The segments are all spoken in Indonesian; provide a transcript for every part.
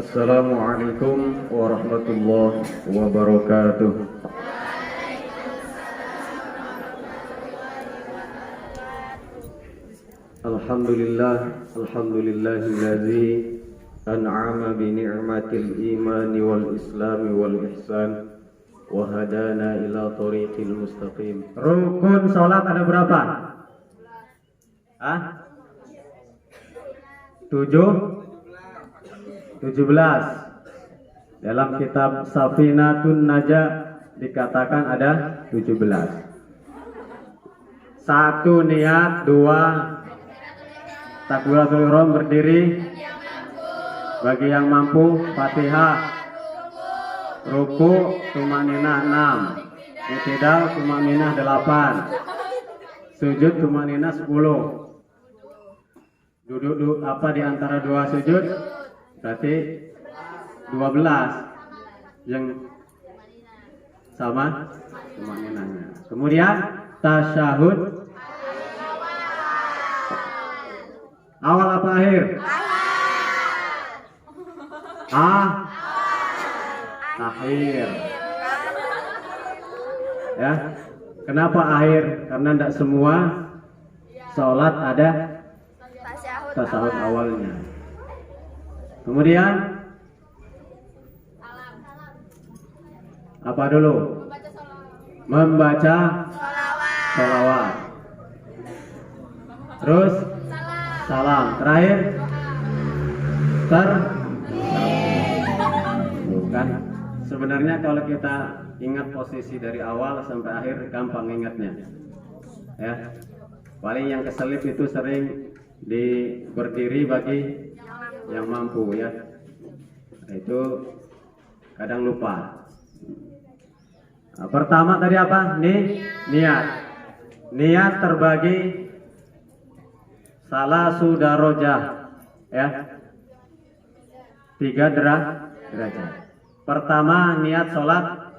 Assalamualaikum warahmatullahi wabarakatuh. Alhamdulillahillazi an'ama bi ni'matil imani wal islami wal ihsan wa hadana ila tariqil mustaqim. Rukun salat ada berapa? 17. Dalam kitab Safinatun Najah dikatakan ada 17. 1 niat, 2 takbiratul ihram berdiri bagi yang mampu, Fatihah, ruku tumaninah 6, i'tidal tumaninah 8, sujud tumaninah 10. Duduk di antara dua sujud berarti 12 yang sama tumaninahnya. Kemudian tasyahud awal apa akhir? Akhir. Ya. Kenapa akhir? Karena tidak semua sholat ada tasyahud awalnya. Kemudian apa dulu? Membaca sholawat. Terus salam. Terakhir bukan. Sebenarnya kalau kita ingat posisi dari awal sampai akhir gampang ingatnya. Ya. Paling yang keselip itu sering berdiri bagi yang mampu ya. Itu kadang lupa. Nah, pertama tadi apa? Niat. Niat terbagi salasu darajah ya. 3 derajat. Pertama niat sholat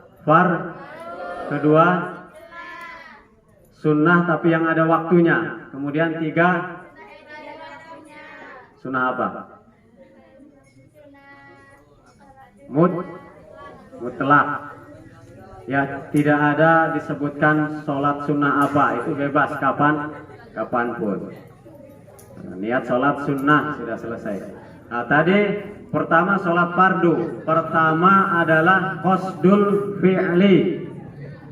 kedua sunnah tapi yang ada waktunya. Kemudian 3 sunnah apa? Mutlak. Ya, tidak ada disebutkan sholat sunnah apa, itu bebas kapanpun. Niat sholat sunnah sudah selesai. Nah, tadi pertama sholat fardu. Pertama adalah qasdul fi'li.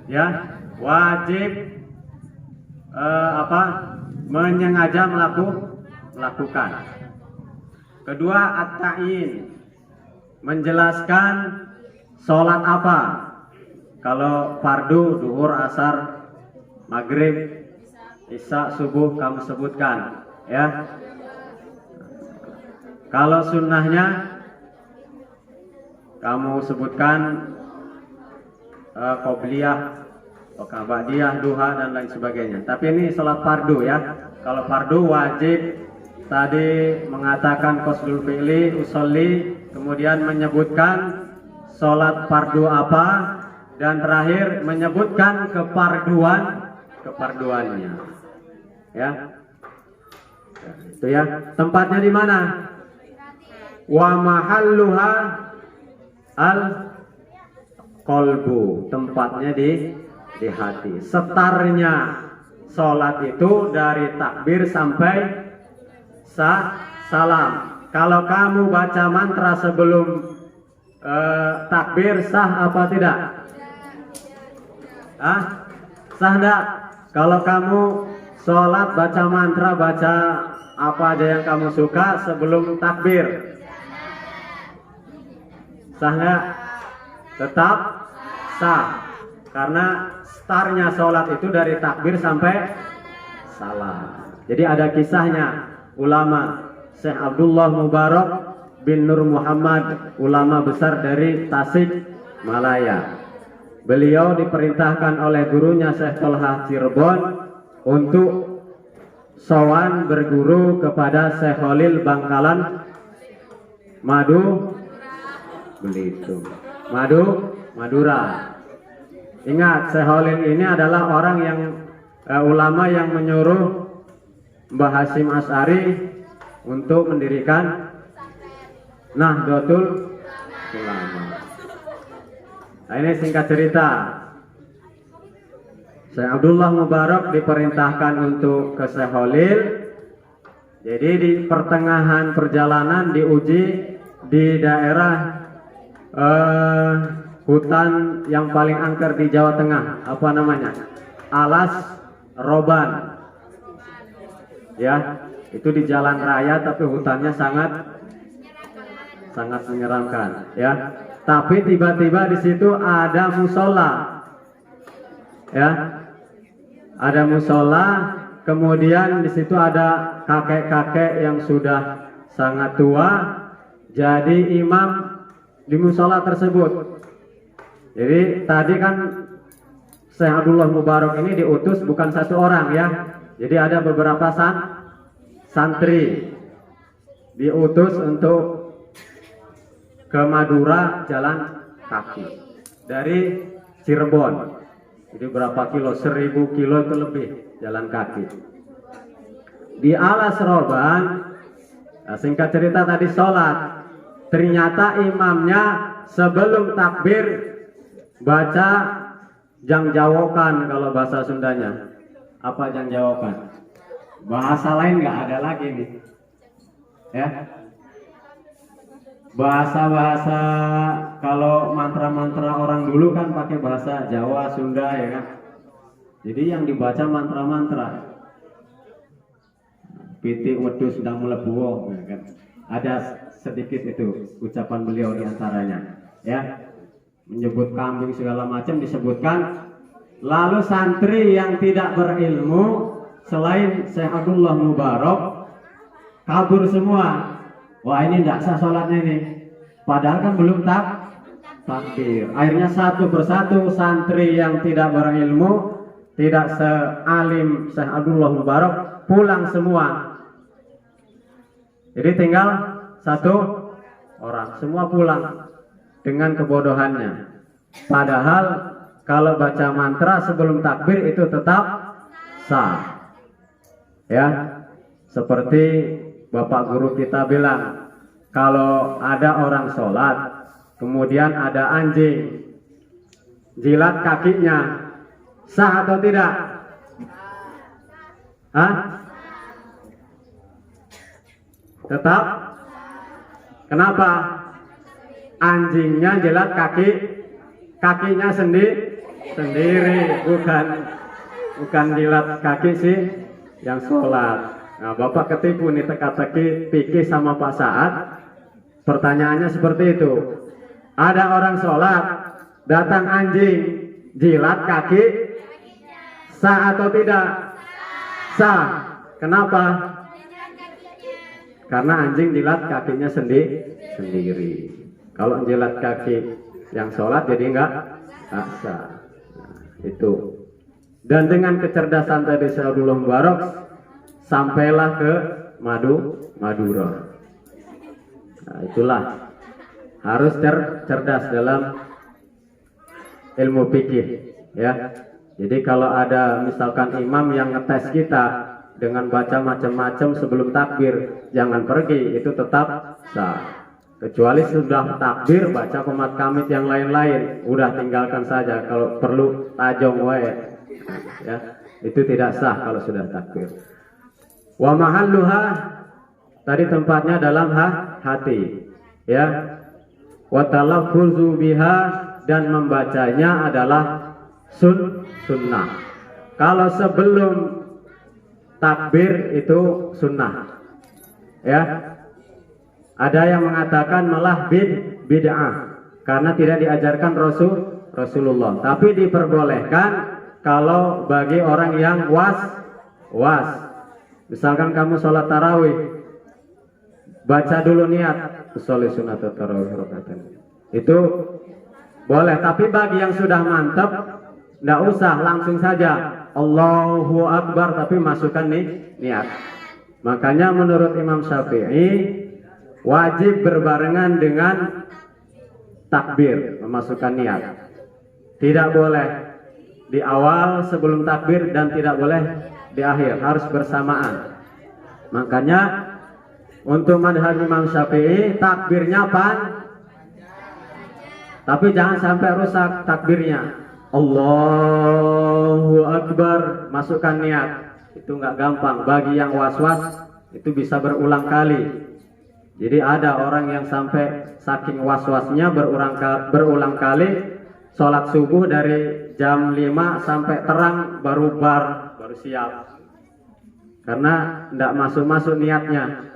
Ya, wajib menyengaja melakukan. Kedua at-ta'yin, menjelaskan sholat apa. Kalau fardu, duhur, asar, maghrib, isya, subuh kamu sebutkan ya. Kalau sunnahnya kamu sebutkan qobliyah, ba'diyah, duha dan lain sebagainya. Tapi ini sholat fardu ya. Kalau fardu wajib tadi mengatakan qasdul fi'li, usolli, kemudian menyebutkan sholat fardu apa, dan terakhir menyebutkan keparduannya. Ya. Itu ya. Tempatnya di mana? Wa mahalluha al qalbu. Tempatnya di hati. Setarnya sholat itu dari takbir sampai salam. Kalau kamu baca mantra sebelum takbir sah apa tidak? Sah enggak? Kalau kamu sholat baca mantra, baca apa aja yang kamu suka sebelum takbir, sah enggak? Tetap sah. Karena startnya sholat itu dari takbir sampai salam. Jadi ada kisahnya. Ulama Syekh Abdullah Mubarak bin Nur Muhammad, ulama besar dari Tasik Malaya. Beliau diperintahkan oleh gurunya Syekh Tolha Cirebon untuk sowan berguru kepada Syekh Khalil Bangkalan Belitung, Madura. Ingat, Syekh Khalil ini adalah orang yang ulama yang menyuruh Mbah Hasyim Asy'ari untuk mendirikan Nahdlatul Ulama. Nah, ini singkat cerita. Syekh Abdullah Mubarak diperintahkan untuk ke Syekh Khalil. Jadi di pertengahan perjalanan diuji di daerah hutan yang paling angker di Jawa Tengah. Apa namanya? Alas Roban. Ya, itu di jalan raya tapi hutannya sangat menyeramkan. Ya, tapi tiba-tiba di situ ada musola. Ya, ada musola. Kemudian di situ ada kakek-kakek yang sudah sangat tua, jadi imam di musola tersebut. Jadi tadi kan Syekh Abdullah Mubarak ini diutus bukan satu orang ya. Jadi ada beberapa santri diutus untuk ke Madura jalan kaki dari Cirebon. Jadi berapa kilo? 1000 kilo itu lebih jalan kaki. Di Alas Roban, nah singkat cerita tadi sholat. Ternyata imamnya sebelum takbir baca jangjawokan kalau bahasa Sundanya. Apa jangjawokan? Bahasa lain nggak ada lagi nih. Ya. Bahasa-bahasa kalau mantra-mantra orang dulu kan pakai bahasa Jawa, Sunda ya kan. Jadi yang dibaca mantra-mantra. Pitik wedhus sedang melebu ya kan. Ada sedikit itu ucapan beliau di antaranya ya. Menyebut kambing segala macam disebutkan. Lalu santri yang tidak berilmu selain Syekh Abdullah Mubarak kabur semua. Wah ini tidak sah sholatnya ini. Padahal kan belum takbir. Akhirnya satu persatu santri yang tidak berilmu, tidak sealim Syekh Abdullah Mubarak pulang semua. Jadi tinggal satu orang, semua pulang dengan kebodohannya. Padahal kalau baca mantra sebelum takbir itu tetap sah. Ya, seperti Bapak guru kita bilang, kalau ada orang sholat, kemudian ada anjing jilat kakinya, sah atau tidak? Hah? Tetap? Kenapa? Anjingnya jilat kakinya sendiri, bukan jilat kaki sih yang sholat. Nah, Bapak ketipu nih teka-teki pikir sama Pak Saad. Pertanyaannya seperti itu. Ada orang sholat, datang anjing, jilat kaki, sah atau tidak? Sah. Kenapa? Karena anjing jilat kakinya sendiri. Kalau jilat kaki yang sholat jadi enggak sah. Nah, itu. Dan dengan kecerdasan tadi Syekh Abdullah Mubarak sampailah ke Madura. Nah, itulah harus cerdas dalam ilmu fikih ya. Jadi kalau ada misalkan imam yang ngetes kita dengan baca macam-macam sebelum takbir, jangan pergi, itu tetap sah. Kecuali sudah takbir baca qomat kamit yang lain-lain, udah tinggalkan saja. Kalau perlu tajong wae ya. Itu tidak sah kalau sudah takbir. Wa mahalluha tadi tempatnya dalam hati ya. Wa talaffuzu biha dan membacanya adalah sunnah. Kalau sebelum takbir itu sunnah ya. Ada yang mengatakan malah bid'ah karena tidak diajarkan Rasulullah, tapi diperbolehkan kalau bagi orang yang was. Misalkan kamu sholat tarawih, baca dulu niat sholat sunat tarawih rakaatan. Itu boleh, tapi bagi yang sudah mantap, tidak usah langsung saja Allahu Akbar, tapi masukkan niat. Makanya menurut Imam Syafi'i wajib berbarengan dengan takbir, memasukkan niat. Tidak boleh di awal sebelum takbir dan tidak boleh di akhir, harus bersamaan. Makanya Untuk madhab Imam Syafi'i takbirnya tapi jangan sampai rusak takbirnya. Allahu Akbar, masukkan niat. Itu nggak gampang. Bagi yang was-was itu bisa berulang kali. Jadi ada orang yang sampai saking was-wasnya berulang kali sholat subuh dari jam 5 sampai terang baru siap. Karena tidak masuk niatnya.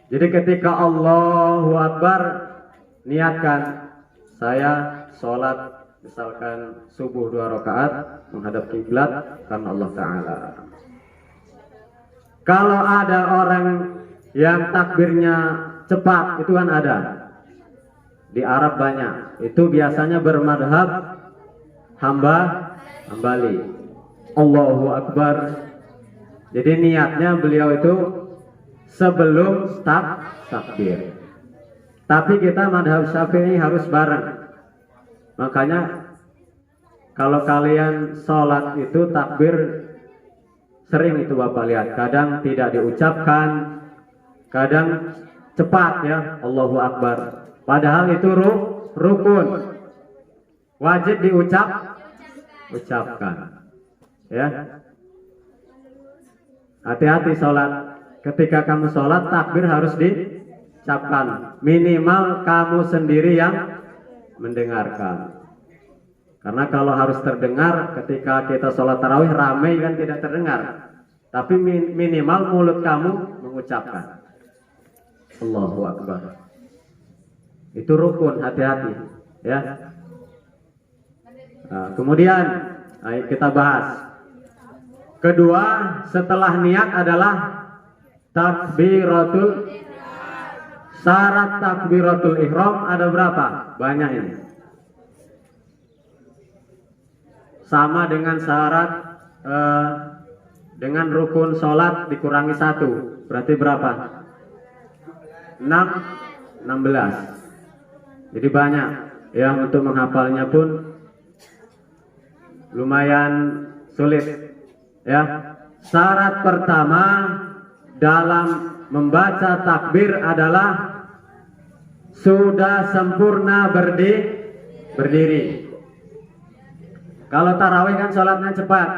Jadi ketika Allahu Akbar, niatkan saya sholat misalkan subuh 2 rakaat menghadap kiblat karena Allah Ta'ala. Kalau ada orang yang takbirnya cepat, itu kan ada di Arab banyak. Itu biasanya bermadhab Hambali. Allahu Akbar. Jadi niatnya beliau itu sebelum takbir. Tapi kita madhab Syafi'i harus bareng. Makanya kalau kalian sholat itu takbir sering itu Bapak lihat. Kadang tidak diucapkan, kadang cepat ya, Allahu Akbar. Padahal itu rukun. Wajib ucapkan. Ya. Hati-hati sholat. Ketika kamu sholat, takbir harus diucapkan. Minimal kamu sendiri yang mendengarkan. Karena kalau harus terdengar, ketika kita sholat tarawih ramai kan tidak terdengar. Tapi minimal mulut kamu mengucapkan Allahu Akbar. Itu rukun, hati-hati ya. Nah, kemudian kita bahas. Kedua, setelah niat adalah takbiratul. Syarat takbiratul ihram ada berapa? Banyak ini. Sama dengan syarat dengan rukun sholat dikurangi 1, berarti berapa? 16. Jadi banyak ya, untuk menghafalnya pun lumayan sulit ya. Syarat pertama dalam membaca takbir adalah sudah sempurna berdiri. Kalau tarawih kan sholatnya cepat.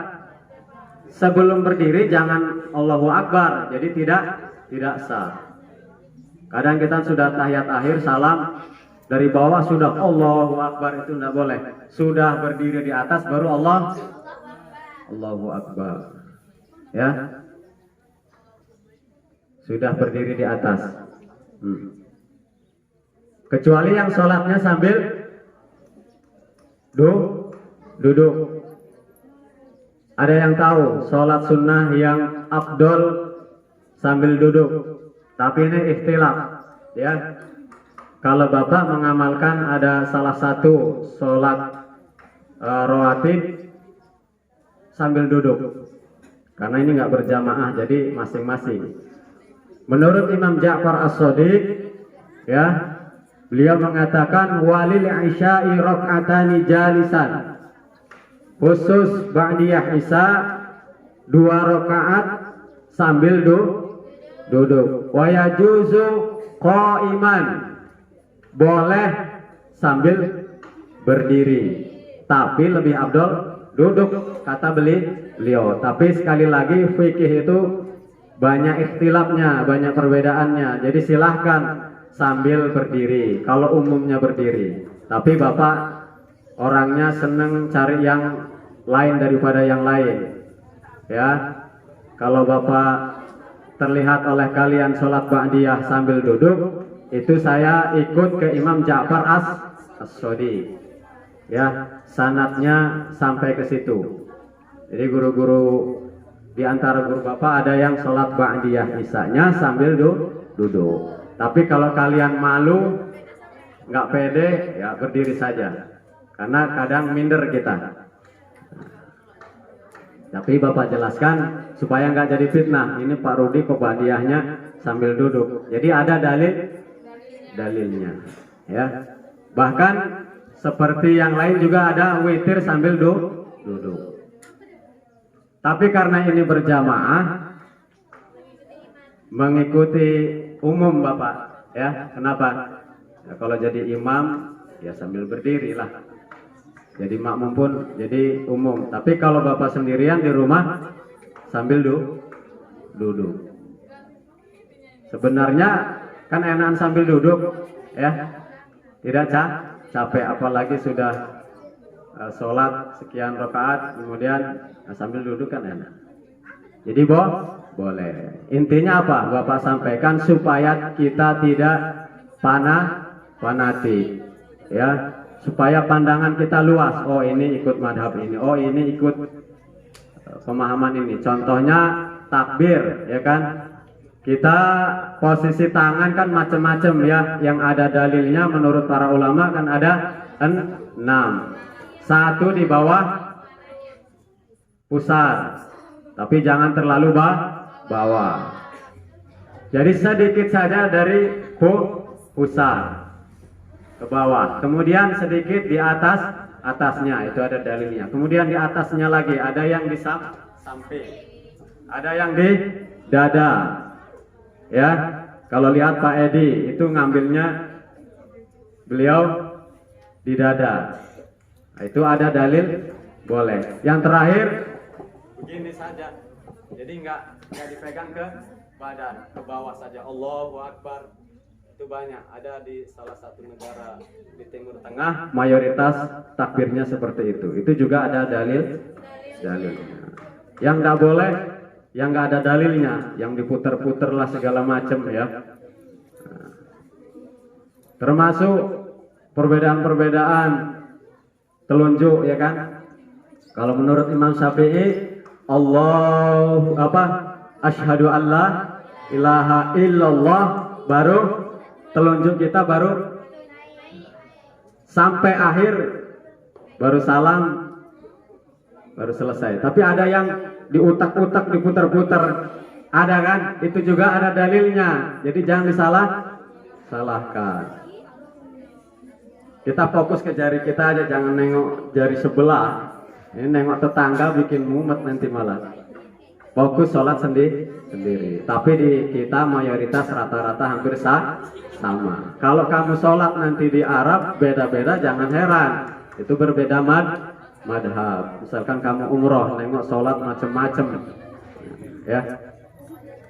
Sebelum berdiri jangan Allahu Akbar, jadi tidak sah. Kadang kita sudah tahiyat akhir salam dari bawah sudah Allahu Akbar, itu tidak boleh. Sudah berdiri di atas baru Allahu Akbar. Ya. Sudah berdiri di atas. Kecuali yang sholatnya sambil duduk. Ada yang tahu sholat sunnah yang afdol sambil duduk. Tapi ini ikhtilaf ya. Kalau Bapak mengamalkan ada salah satu sholat rawatib sambil duduk. Karena ini nggak berjamaah, jadi masing-masing. Menurut Imam Ja'far As-Shadiq ya, beliau mengatakan walil isya'i rak'atani jalisan. Khusus ba'diyah isya 2 rakaat sambil duduk. Wa yajuzu qa'iman. Boleh sambil berdiri. Tapi lebih afdol duduk kata beliau. Tapi sekali lagi fikih itu banyak ikhtilafnya, banyak perbedaannya. Jadi silahkan sambil berdiri kalau umumnya berdiri. Tapi Bapak orangnya seneng cari yang lain daripada yang lain ya. Kalau Bapak terlihat oleh kalian sholat ba'diyah sambil duduk, itu saya ikut ke Imam Ja'far As-Shadiq ya, sanadnya sampai ke situ. Jadi guru-guru di antara guru Bapak ada yang sholat ba'diyah isanya sambil duduk. Tapi kalau kalian malu, nggak pede, ya berdiri saja. Karena kadang minder kita. Tapi Bapak jelaskan supaya nggak jadi fitnah. Ini Pak Rudi kok ba'diyahnya sambil duduk. Jadi ada dalilnya. Ya. Bahkan seperti yang lain juga ada witir sambil duduk. Tapi karena ini berjamaah, mengikuti umum Bapak, ya. Kenapa? Ya, kalau jadi imam ya sambil berdiri lah. Jadi makmum pun jadi umum. Tapi kalau Bapak sendirian di rumah sambil duduk. Sebenarnya kan enakan sambil duduk, ya. Tidak capek, apalagi sudah sholat sekian rakaat kemudian sambil duduk kan enak. Jadi boleh. Intinya apa? Bapak sampaikan supaya kita tidak fanatik, ya. Supaya pandangan kita luas. Oh ini ikut madhab ini. Oh ini ikut pemahaman ini. Contohnya takbir, ya kan? Kita posisi tangan kan macam-macam ya. Yang ada dalilnya menurut para ulama kan ada 6. 1 di bawah pusar, tapi jangan terlalu bawah. Jadi sedikit saja dari pusar ke bawah. Kemudian sedikit di atasnya, itu ada dalilnya. Kemudian di atasnya lagi ada yang di samping, ada yang di dada. Ya, kalau lihat Pak Edi itu ngambilnya beliau di dada. Nah, itu ada dalil boleh. Yang terakhir begini saja. Jadi nggak dipegang ke badan, ke bawah saja. Allahu Akbar. Itu banyak. Ada di salah satu negara di Timur Tengah mayoritas takbirnya seperti itu. Itu juga ada dalilnya. Yang nggak boleh, yang nggak ada dalilnya, yang diputer-puter lah segala macam ya. Nah, termasuk perbedaan-perbedaan telunjuk ya kan. Kalau menurut Imam Syafi'i, asyhadu alla ilaha illallah, baru telunjuk kita baru sampai akhir, baru salam, baru selesai. Tapi ada yang diutak-utak, diputar-putar, ada kan? Itu juga ada dalilnya. Jadi jangan disalahkan. Kita fokus ke jari kita aja, jangan nengok jari sebelah. Ini nengok tetangga bikin mumet nanti malah. Fokus sholat sendiri. Tapi di kita mayoritas rata-rata hampir sama. Kalau kamu sholat nanti di Arab beda-beda, jangan heran. Itu berbeda madhab. Misalkan kamu umroh, nengok sholat macam-macam, ya.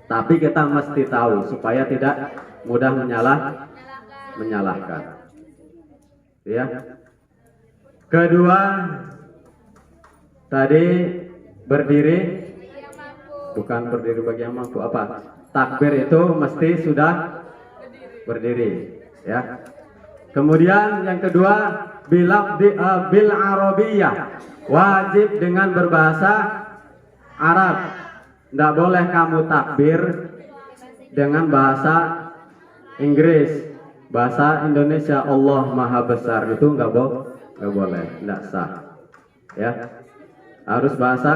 Tapi kita mesti tahu supaya tidak mudah menyalahkan. Ya. Kedua, tadi berdiri, bukan berdiri bagi yang mampu. Apa? Takbir itu mesti sudah berdiri, ya. Kemudian yang kedua, bil arabiyah, wajib dengan berbahasa Arab. Tidak boleh kamu takbir dengan bahasa Inggris, bahasa Indonesia. Allah Maha Besar, itu nggak boleh, tidak sah. Ya, harus bahasa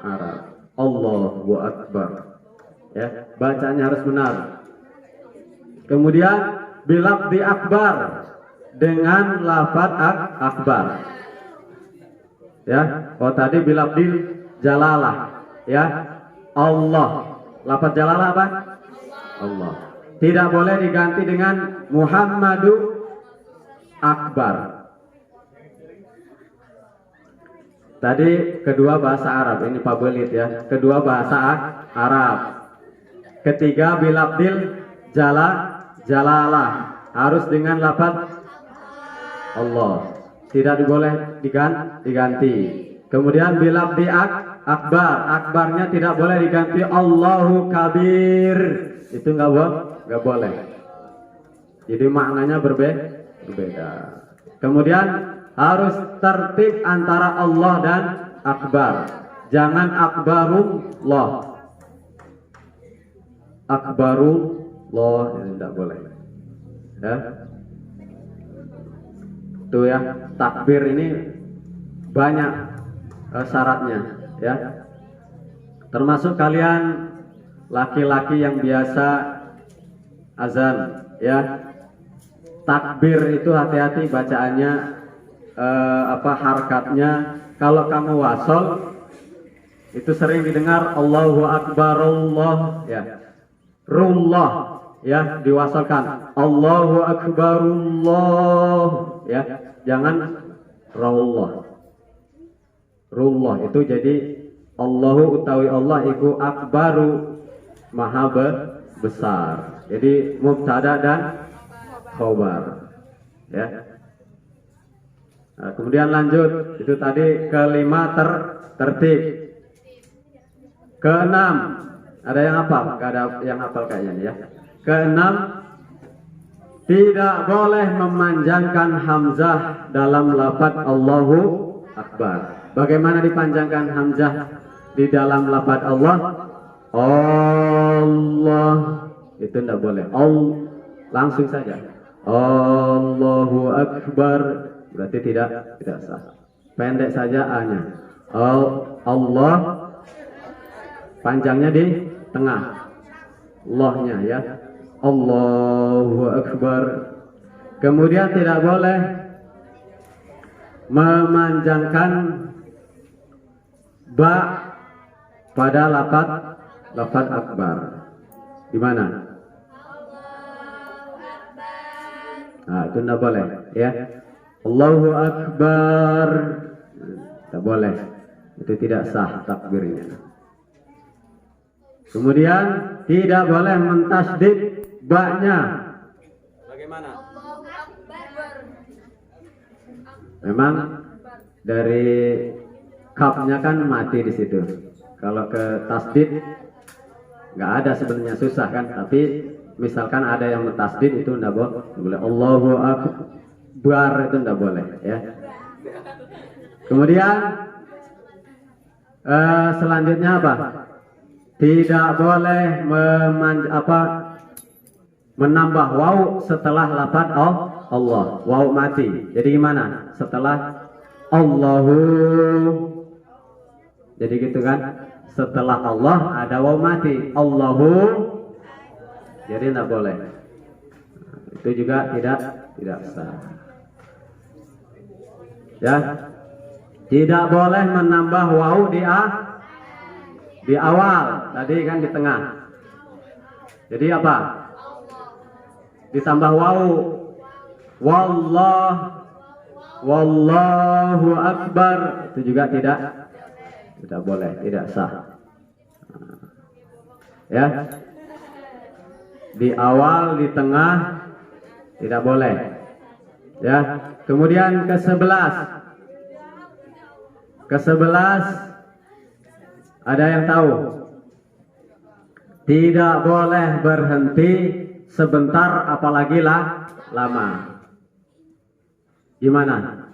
Arab. Allahu Akbar. Ya, bacanya harus benar. Kemudian bilafdi akbar, dengan lafaz akbar. Ya, tadi bilafdil jalalah, ya. Allah. Lafaz jalalah apa? Allah. Tidak boleh diganti dengan Muhammadu Akbar. Tadi kedua bahasa Arab, ini Pak Belit ya. Kedua bahasa Arab. Ketiga bilafdil jalalah, harus dengan lafaz Allah, tidak boleh diganti. Kemudian bilafdi akbar, akbarnya tidak boleh diganti Allahu kabir, itu nggak boleh. Jadi maknanya berbeda. Kemudian harus tertib antara Allah dan akbar. Jangan akbarullah, akbarullah, tidak boleh. Ya. Itu ya, takbir ini banyak syaratnya ya. Termasuk kalian laki-laki yang biasa azan ya. Takbir itu hati-hati bacaannya, harkatnya. Kalau kamu wasol itu sering didengar Allahu Akbar Allah ya. rullah, ya, diwasalkan. Allahu akbarullah, ya, jangan raullah. Rullah itu jadi Allahu utawi Allah iku akbaru, maha besar. Jadi mubtada dan khobar, ya. Nah, kemudian lanjut, itu tadi kelima tertib. Keenam, ada yang hafal? Gak ada yang hafal kayaknya, ya. Keenam, tidak boleh memanjangkan hamzah dalam lafaz Allahu Akbar. Bagaimana dipanjangkan hamzah di dalam lafaz Allah? Allah, itu tidak boleh. Langsung saja. Allahu Akbar, berarti tidak sah. Pendek saja A-nya. Allah, panjangnya di tengah. Allah-nya, ya. Allahu Akbar. Kemudian tidak boleh memanjangkan ba pada lafaz akbar. Di mana? Nah, itu tidak boleh, ya. Allahu Akbar, tidak boleh. Itu tidak sah takbirnya. Kemudian tidak boleh mentasdid ba-nya. Bagaimana? Memang dari kafnya kan mati di situ. Kalau ke tasdid nggak ada sebenarnya, susah kan. Tapi misalkan ada yang mentasdid itu nggak boleh. Allahu Akbar itu nggak boleh, ya. Kemudian selanjutnya apa? Tidak boleh menambah waw setelah lafaz Allah. Waw mati. Jadi gimana? Setelah Allahu. Jadi gitu kan? Setelah Allah ada waw mati. Allahu. Jadi tidak boleh. Itu juga tidak sah. Ya. Tidak boleh menambah waw di awal, tadi kan di tengah. Jadi apa? Ditambah waw. Wallahu Akbar, itu juga tidak boleh, tidak sah. Ya. Di awal, di tengah tidak boleh. Ya. Kemudian ke-11. Ke-11 ada yang tahu? Tidak boleh berhenti sebentar, apalagi lama. Gimana?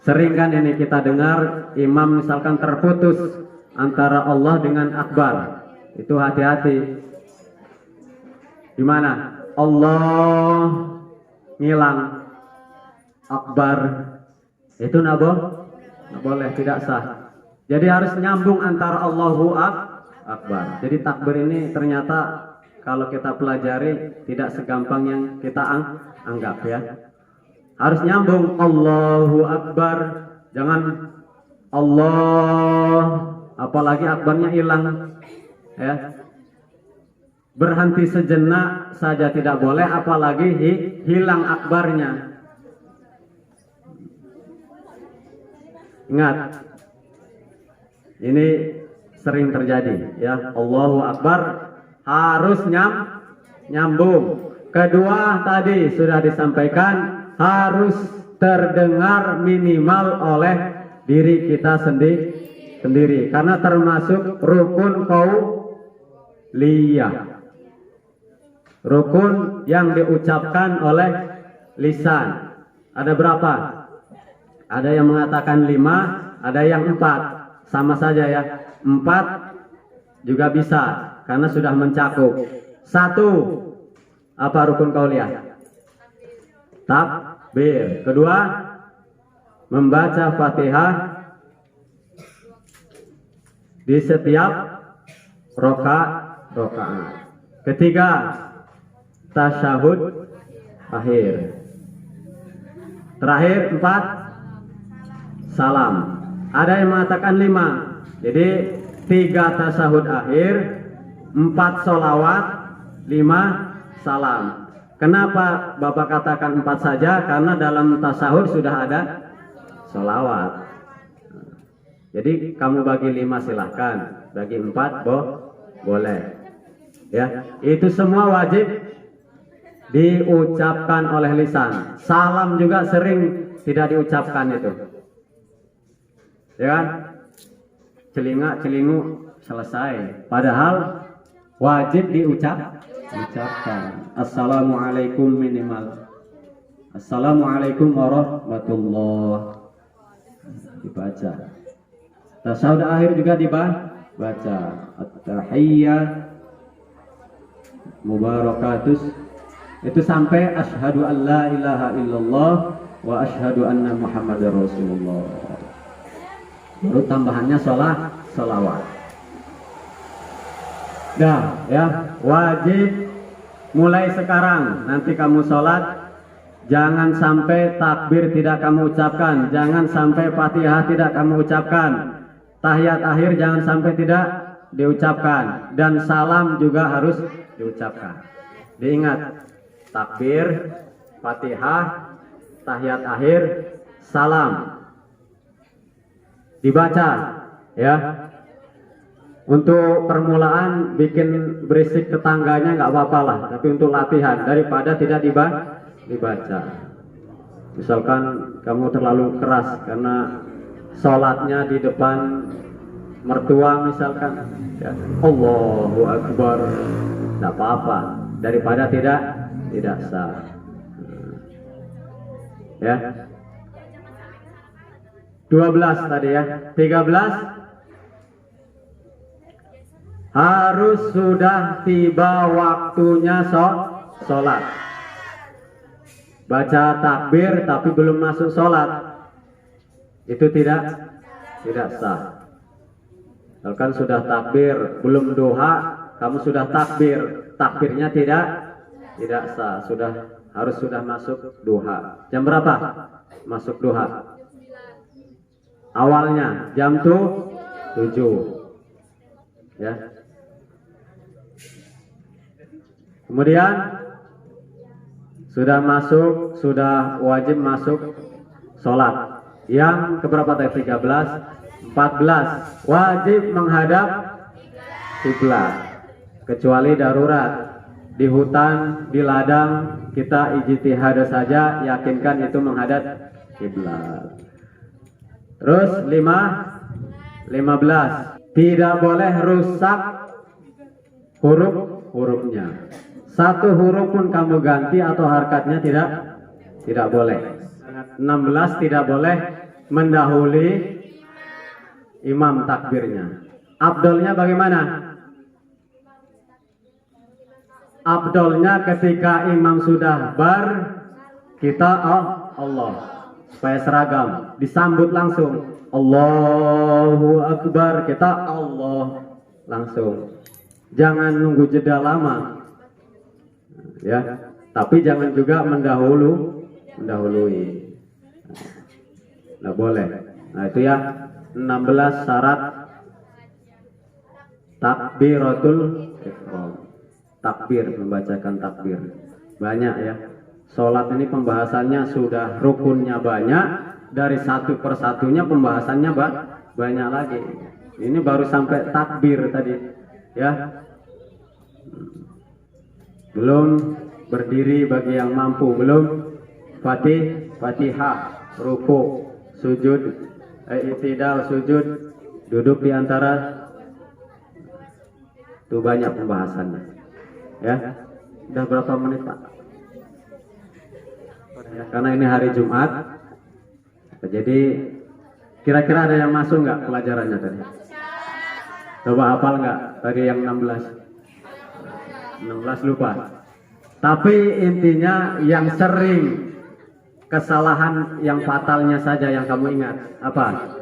Sering kan ini kita dengar imam misalkan terputus antara Allah dengan Akbar. Itu hati-hati. Gimana? Allah ngilang, Akbar itu nggak boleh, tidak sah. Jadi harus nyambung antara Allahu Akbar. Jadi takbir ini ternyata kalau kita pelajari tidak segampang yang kita anggap, ya. Harus nyambung Allahu Akbar. Jangan Allah apalagi akbarnya hilang, ya. Berhenti sejenak saja tidak boleh, apalagi hilang akbarnya. Ingat, ini sering terjadi, ya. Allahu Akbar harus nyambung. Kedua tadi sudah disampaikan, harus terdengar minimal oleh diri kita sendiri, karena termasuk rukun qauliyah. Rukun yang diucapkan oleh lisan. Ada berapa? Ada yang mengatakan 5, ada yang 4. Sama saja, ya. 4 juga bisa karena sudah mencakup. 1, apa rukun qauliyah? Takbir. Kedua, membaca Fatihah di setiap rakaat. Ketiga, tasyahud akhir. Terakhir 4, salam. Ada yang mengatakan 5. Jadi 3 tasyahud akhir, 4 sholawat, salam. Kenapa Bapak katakan 4 saja? Karena dalam tasahud sudah ada sholawat. Jadi kamu bagi 5 silahkan, bagi 4 boleh. Ya, itu semua wajib diucapkan oleh lisan. Salam juga sering tidak diucapkan itu. Ya kan? Celingu selesai. Padahal wajib diucapkan. Assalamualaikum minimal. Assalamualaikum warahmatullahi dibaca. Tasawuf akhir juga dibaca. At-tahiyyat mubarakatus. Itu sampai asyhadu an la ilaha illallah wa asyhadu anna muhammadar rasulullah. Baru tambahannya sholawat. Nah, ya, wajib mulai sekarang. Nanti kamu sholat, jangan sampai takbir tidak kamu ucapkan, jangan sampai Fatihah tidak kamu ucapkan, tahiyat akhir jangan sampai tidak diucapkan, dan salam juga harus diucapkan. Diingat, takbir, Fatihah, tahiyat akhir, salam dibaca, ya. Untuk permulaan bikin berisik tetangganya nggak apa-apa lah, tapi untuk latihan daripada tidak dibaca. Misalkan kamu terlalu keras karena sholatnya di depan mertua misalkan, ya, Allahu Akbar, nggak apa-apa, daripada tidak sah. Ya. 12 tadi ya. 13 harus sudah tiba waktunya sholat. Baca takbir tapi belum masuk sholat, itu tidak sah. Misalkan sudah takbir belum duha, kamu sudah takbirnya tidak sah. Harus sudah masuk duha. Jam berapa masuk duha? Awalnya jam 7, ya. Kemudian sudah wajib masuk sholat. Yang keberapa tadi? 13, 14 wajib menghadap kiblat, kecuali darurat di hutan, di ladang, kita ijtihad saja, yakinkan itu menghadap kiblat. Terus 15 tidak boleh rusak hurufnya. Satu huruf pun kamu ganti atau harkatnya tidak boleh. 16 tidak boleh mendahului imam takbirnya. Abdolnya bagaimana? Abdolnya ketika imam sudah kita Allah, supaya seragam, disambut langsung Allahu Akbar, kita Allah langsung. Jangan nunggu jeda lama, ya. Tapi jangan juga mendahului. Nah, boleh. Nah, itu ya 16 syarat takbiratul ihram. Takbir, membacakan takbir. Banyak ya. Sholat ini pembahasannya sudah rukunnya banyak, dari satu persatunya pembahasannya banyak lagi. Ini baru sampai takbir tadi, ya. Belum berdiri bagi yang mampu, belum Fatihah, ruku, sujud, i'tidal, sujud, duduk di antara, itu banyak pembahasannya, ya. Udah berapa menit Pak? Ya, karena ini hari Jumat, jadi kira-kira ada yang masuk nggak pelajarannya tadi? Coba hafal nggak tadi yang 16 lupa. Tapi intinya yang sering kesalahan yang fatalnya saja yang kamu ingat apa?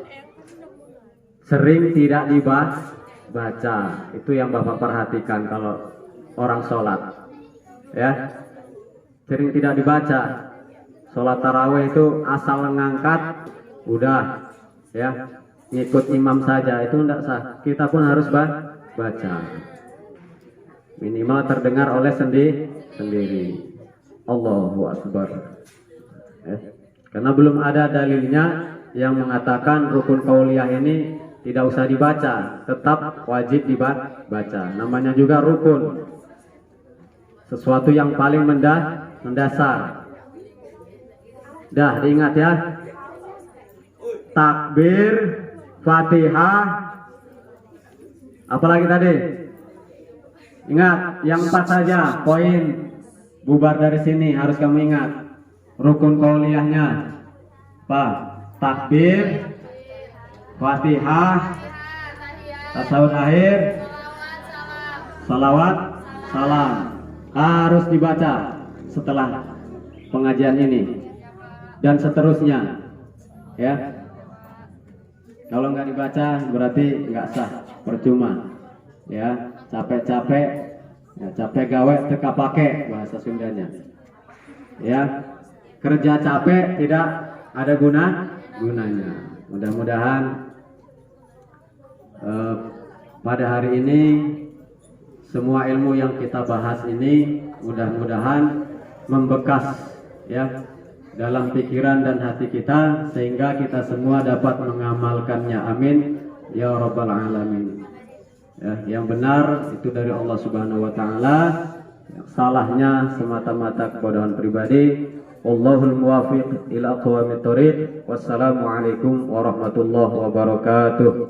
Sering tidak dibaca. Itu yang Bapak perhatikan kalau orang sholat, ya. Sering tidak dibaca. Sholat tarawih itu asal ngangkat, udah, ya, ngikut imam saja, itu tidak sah. Kita pun harus baca. minimal terdengar oleh sendiri. Allahu Akbar. Karena belum ada dalilnya yang mengatakan rukun qauliyah ini tidak usah dibaca, tetap wajib dibaca. Namanya juga rukun, sesuatu yang paling mendasar. Dah diingat ya. Takbir, Fatihah, apalagi tadi? Ingat, yang 4 saja poin bubar dari sini harus kamu ingat. Rukun qauliyahnya apa? Takbir, Fatihah, tasawuf akhir, salawat, salam harus dibaca setelah pengajian ini dan seterusnya ya. Kalau nggak dibaca berarti nggak sah, percuma ya. Capek-capek ya, capek gawe teka pakai bahasa Sundanya ya. Kerja capek tidak ada gunanya. Mudah-mudahan pada hari ini semua ilmu yang kita bahas ini mudah-mudahan membekas ya dalam pikiran dan hati kita, sehingga kita semua dapat mengamalkannya. Amin ya rabbal alamin. Ya, yang benar itu dari Allah Subhanahu wa taala, yang salahnya semata-mata kebodohan pribadi. Wallahul muwaffiq ila aqwamit thoriq. Wassalamualaikum warahmatullahi wabarakatuh.